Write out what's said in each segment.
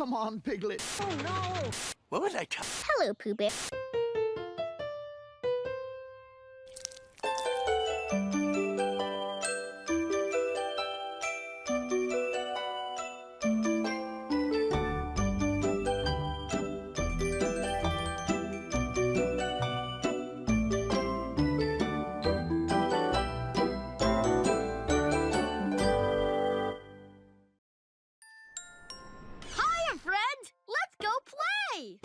Come on, Piglet. Oh, no. What was I talking? Hello, Pooh Bear. Hiya, friends! Let's go play!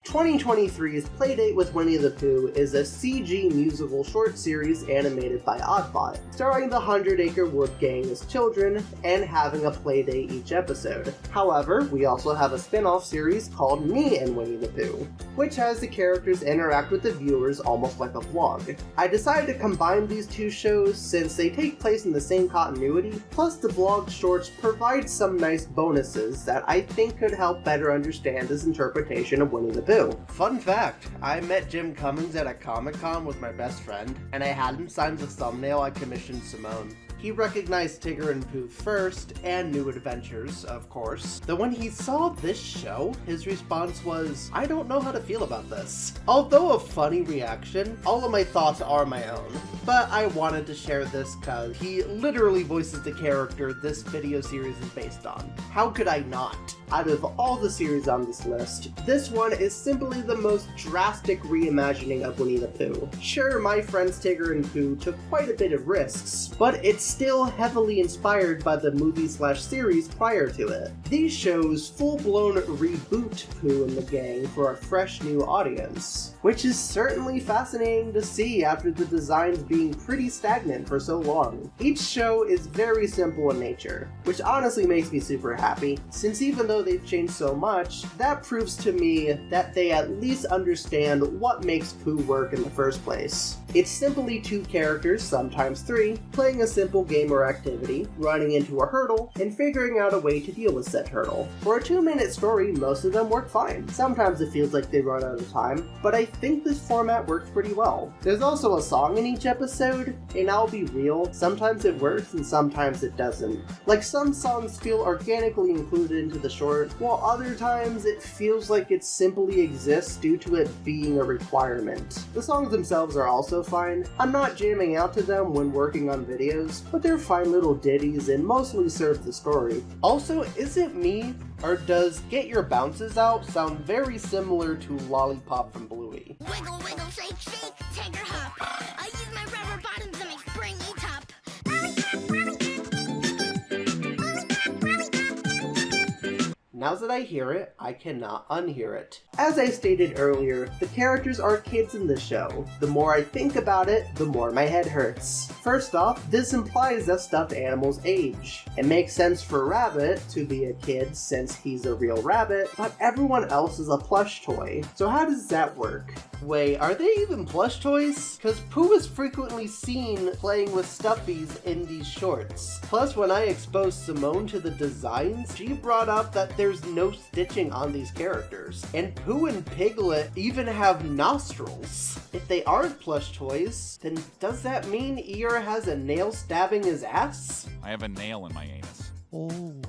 2023's Playdate with Winnie the Pooh is a CG musical short series animated by Oddbot, starring the 100 Acre Wood Gang as children and having a playdate each episode. However, we also have a spin-off series called Me and Winnie the Pooh, which has the characters interact with the viewers almost like a vlog. I decided to combine these two shows since they take place in the same continuity, plus the vlog shorts provide some nice bonuses that I think could help better understand his interpretation of Winnie the Pooh. Fun fact, I met Jim Cummings at a Comic-Con with my best friend, and I had him sign the thumbnail I commissioned Simone. He recognized Tigger and Pooh first, and New Adventures, of course. Though when he saw this show, his response was, I don't know how to feel about this. Although a funny reaction, all of my thoughts are my own. But I wanted to share this cause he literally voices the character this video series is based on. How could I not? Out of all the series on this list, this one is simply the most drastic reimagining of Winnie the Pooh. Sure, my friends Tigger and Pooh took quite a bit of risks, but it's still heavily inspired by the movie/series prior to it. These shows full-blown reboot Pooh and the gang for a fresh new audience, which is certainly fascinating to see after the designs being pretty stagnant for so long. Each show is very simple in nature, which honestly makes me super happy, since even though they've changed so much, that proves to me that they at least understand what makes Pooh work in the first place. It's simply two characters, sometimes three, playing a simple game or activity, running into a hurdle, and figuring out a way to deal with said hurdle. For a 2-minute story, most of them work fine. Sometimes it feels like they run out of time, but I think this format works pretty well. There's also a song in each episode, and I'll be real, sometimes it works and sometimes it doesn't. Like, some songs feel organically included into the short, while other times it feels like it simply exists due to it being a requirement. The songs themselves are also fine. I'm not jamming out to them when working on videos, but they're fine little ditties and mostly serve the story. Also, is it me, or does Get Your Bounces Out sound very similar to Lollipop from Bluey? Wiggle, wiggle, shake, shake, Tigger hop. I use my rubber bottoms and my springy top. Now that I hear it, I cannot unhear it. As I stated earlier, the characters are kids in the show. The more I think about it, the more my head hurts. First off, this implies that stuffed animals age. It makes sense for Rabbit to be a kid since he's a real rabbit, but everyone else is a plush toy. So how does that work? Wait, are they even plush toys? Cause Pooh is frequently seen playing with stuffies in these shorts. Plus, when I exposed Simone to the designs, she brought up that there's no stitching on these characters. And Pooh and Piglet even have nostrils. If they aren't plush toys, then does that mean Eeyore has a nail stabbing his ass? I have a nail in my anus.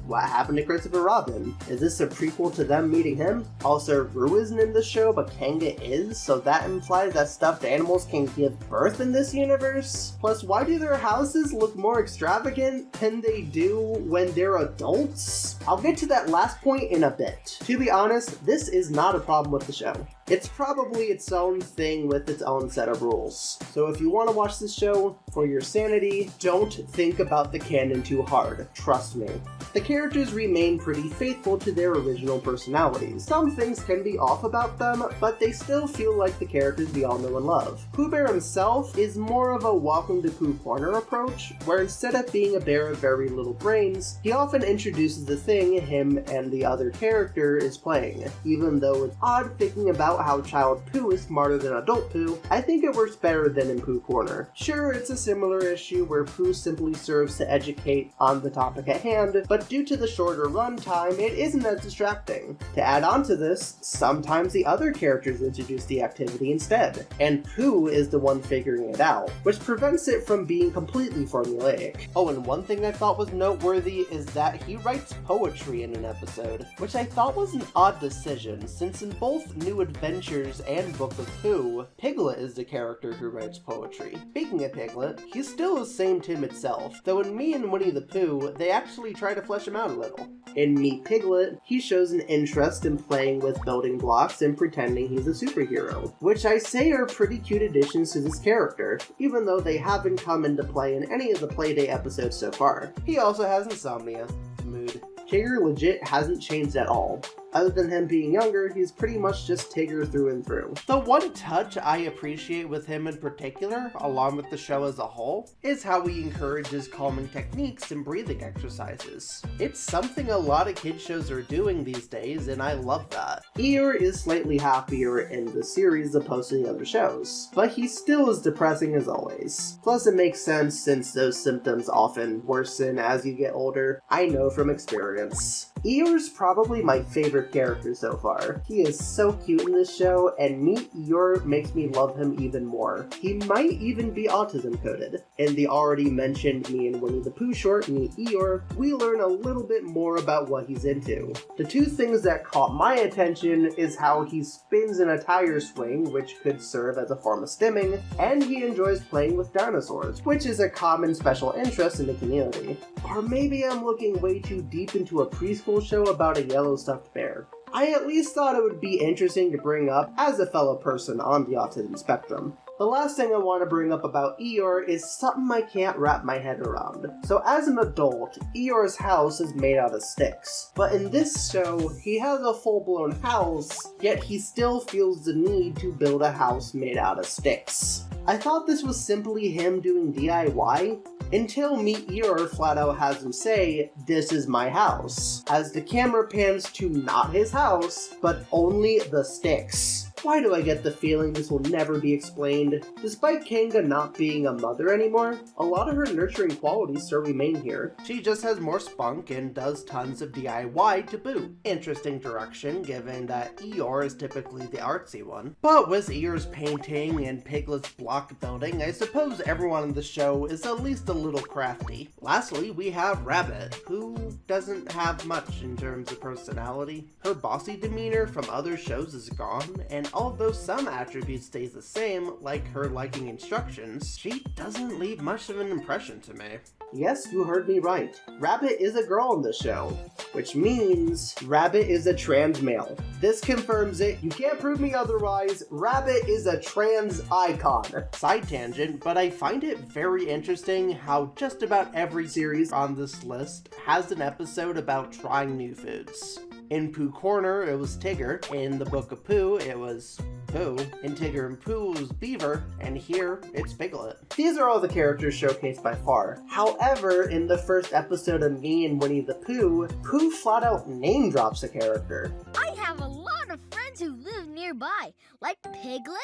What happened to Christopher Robin? Is this a prequel to them meeting him? Also, Roo isn't in the show, but Kanga is, so that implies that stuffed animals can give birth in this universe? Plus, why do their houses look more extravagant than they do when they're adults? I'll get to that last point in a bit. To be honest, this is not a problem with the show. It's probably its own thing with its own set of rules. So if you want to watch this show for your sanity, don't think about the canon too hard. Trust me. The characters remain pretty faithful to their original personalities. Some things can be off about them, but they still feel like the characters we all know and love. Pooh Bear himself is more of a Welcome to Pooh Corner approach, where instead of being a bear of very little brains, he often introduces the thing him and the other character is playing. Even though it's odd thinking about how child Pooh is smarter than adult Pooh, I think it works better than in Pooh Corner. Sure, it's a similar issue where Pooh simply serves to educate on the topic at hand, but but due to the shorter runtime, it isn't as distracting. To add on to this, sometimes the other characters introduce the activity instead, and Pooh is the one figuring it out, which prevents it from being completely formulaic. Oh, and one thing I thought was noteworthy is that he writes poetry in an episode, which I thought was an odd decision, since in both New Adventures and Book of Pooh, Piglet is the character who writes poetry. Speaking of Piglet, he's still the same timid self, though in Me and Winnie the Pooh, they actually try to flesh him out a little. In Meet Piglet, he shows an interest in playing with building blocks and pretending he's a superhero, which I say are pretty cute additions to this character, even though they haven't come into play in any of the Playdate episodes so far. He also has insomnia. Mood. Tigger legit hasn't changed at all. Other than him being younger, he's pretty much just Tigger through and through. The one touch I appreciate with him in particular, along with the show as a whole, is how he encourages calming techniques and breathing exercises. It's something a lot of kid shows are doing these days, and I love that. Eeyore is slightly happier in the series opposed to the other shows, but he still is depressing as always. Plus it makes sense since those symptoms often worsen as you get older. I know from experience. Eeyore's probably my favorite character so far. He is so cute in this show, and Meet Eeyore makes me love him even more. He might even be autism coded. In the already mentioned Me and Winnie the Pooh short, Meet Eeyore, we learn a little bit more about what he's into. The two things that caught my attention is how he spins in a tire swing, which could serve as a form of stimming, and he enjoys playing with dinosaurs, which is a common special interest in the community. Or maybe I'm looking way too deep into a preschool show about a yellow stuffed bear. I at least thought it would be interesting to bring up as a fellow person on the autism spectrum. The last thing I want to bring up about Eeyore is something I can't wrap my head around. So as an adult, Eeyore's house is made out of sticks. But in this show, he has a full-blown house, yet he still feels the need to build a house made out of sticks. I thought this was simply him doing DIY, until Meet Eeyore flat out has him say, "This is my house," as the camera pans to not his house, but only the sticks. Why do I get the feeling this will never be explained? Despite Kanga not being a mother anymore, a lot of her nurturing qualities still remain here. She just has more spunk and does tons of DIY to boot. Interesting direction, given that Eeyore is typically the artsy one. But with Eeyore's painting and Piglet's block building, I suppose everyone in the show is at least a little crafty. Lastly, we have Rabbit, who doesn't have much in terms of personality. Her bossy demeanor from other shows is gone, and although some attributes stays the same, like her liking instructions, she doesn't leave much of an impression to me. Yes, you heard me right. Rabbit is a girl in the show, which means Rabbit is a trans male. This confirms it. You can't prove me otherwise. Rabbit is a trans icon. Side tangent, but I find it very interesting how just about every series on this list has an episode about trying new foods. In Pooh Corner, it was Tigger. In the Book of Pooh, it was Pooh. In Tigger and Pooh, it was Beaver. And here, it's Piglet. These are all the characters showcased by far. However, in the first episode of Me and Winnie the Pooh, Pooh flat out name drops a character. I have a lot of friends who live nearby, like Piglet,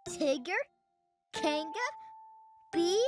Tigger, Kanga, Bee.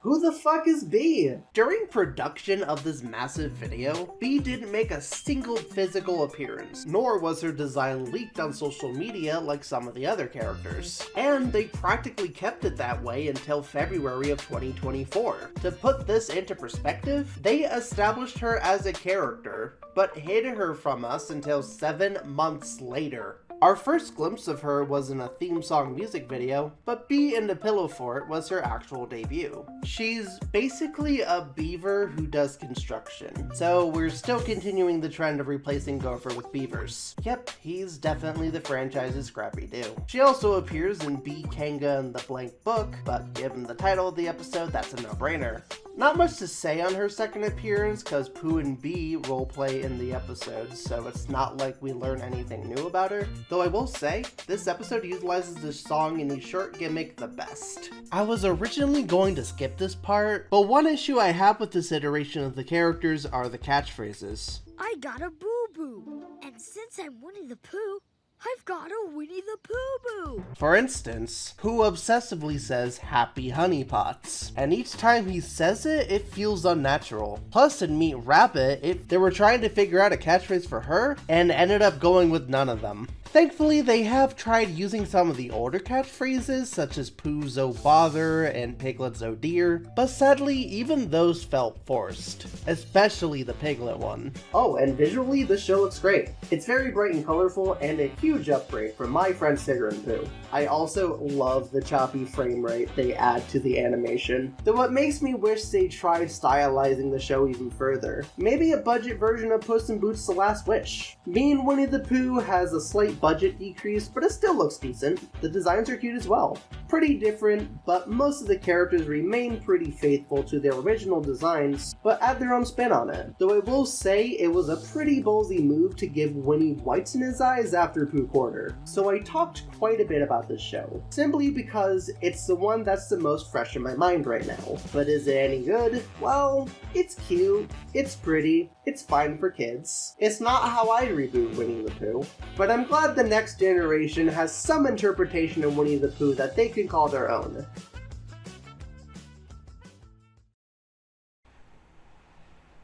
Who the fuck is Bee? During production of this massive video, Bee didn't make a single physical appearance, nor was her design leaked on social media like some of the other characters. And they practically kept it that way until February of 2024. To put this into perspective, they established her as a character, but hid her from us until 7 months later. Our first glimpse of her was in a theme song music video, but Bee in the Pillow Fort was her actual debut. She's basically a beaver who does construction, so we're still continuing the trend of replacing Gopher with beavers. Yep, he's definitely the franchise's Scrappy-Doo. She also appears in Bee, Kanga, and the Blank Book, but given the title of the episode, that's a no-brainer. Not much to say on her second appearance, cause Pooh and Bee roleplay in the episode, so it's not like we learn anything new about her. Though I will say, this episode utilizes this song in the short gimmick the best. I was originally going to skip this part, but one issue I have with this iteration of the characters are the catchphrases. I got a boo-boo. And since I'm Winnie the Pooh, I've got a Winnie the Pooh boo. For instance, Pooh obsessively says happy honeypots, and each time he says it, it feels unnatural. Plus in Meet Rabbit, they were trying to figure out a catchphrase for her, and ended up going with none of them. Thankfully, they have tried using some of the older catchphrases, such as Pooh's oh bother and Piglet's oh dear, but sadly, even those felt forced, especially the Piglet one. Oh, and visually, the show looks great. It's very bright and colorful, and a huge upgrade from my friends Tigger and Pooh. I also love the choppy frame rate they add to the animation, though what makes me wish they tried stylizing the show even further. Maybe a budget version of Puss in Boots: The Last Wish. Being Winnie the Pooh has a slight budget decrease, but it still looks decent. The designs are cute as well. Pretty different, but most of the characters remain pretty faithful to their original designs, but add their own spin on it. Though I will say it was a pretty ballsy move to give Winnie whites in his eyes after Pooh Corner, so I talked quite a bit about this show, simply because it's the one that's the most fresh in my mind right now. But is it any good? Well, it's cute, it's pretty, it's fine for kids. It's not how I'd reboot Winnie the Pooh, but I'm glad the next generation has some interpretation of Winnie the Pooh that they can call their own.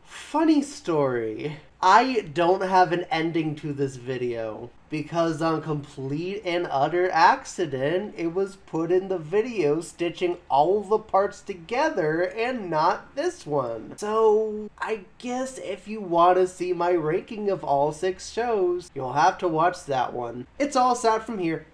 Funny story. I don't have an ending to this video, because on complete and utter accident, it was put in the video stitching all the parts together and not this one. So I guess if you want to see my ranking of all 6 shows, you'll have to watch that one. It's all sad from here.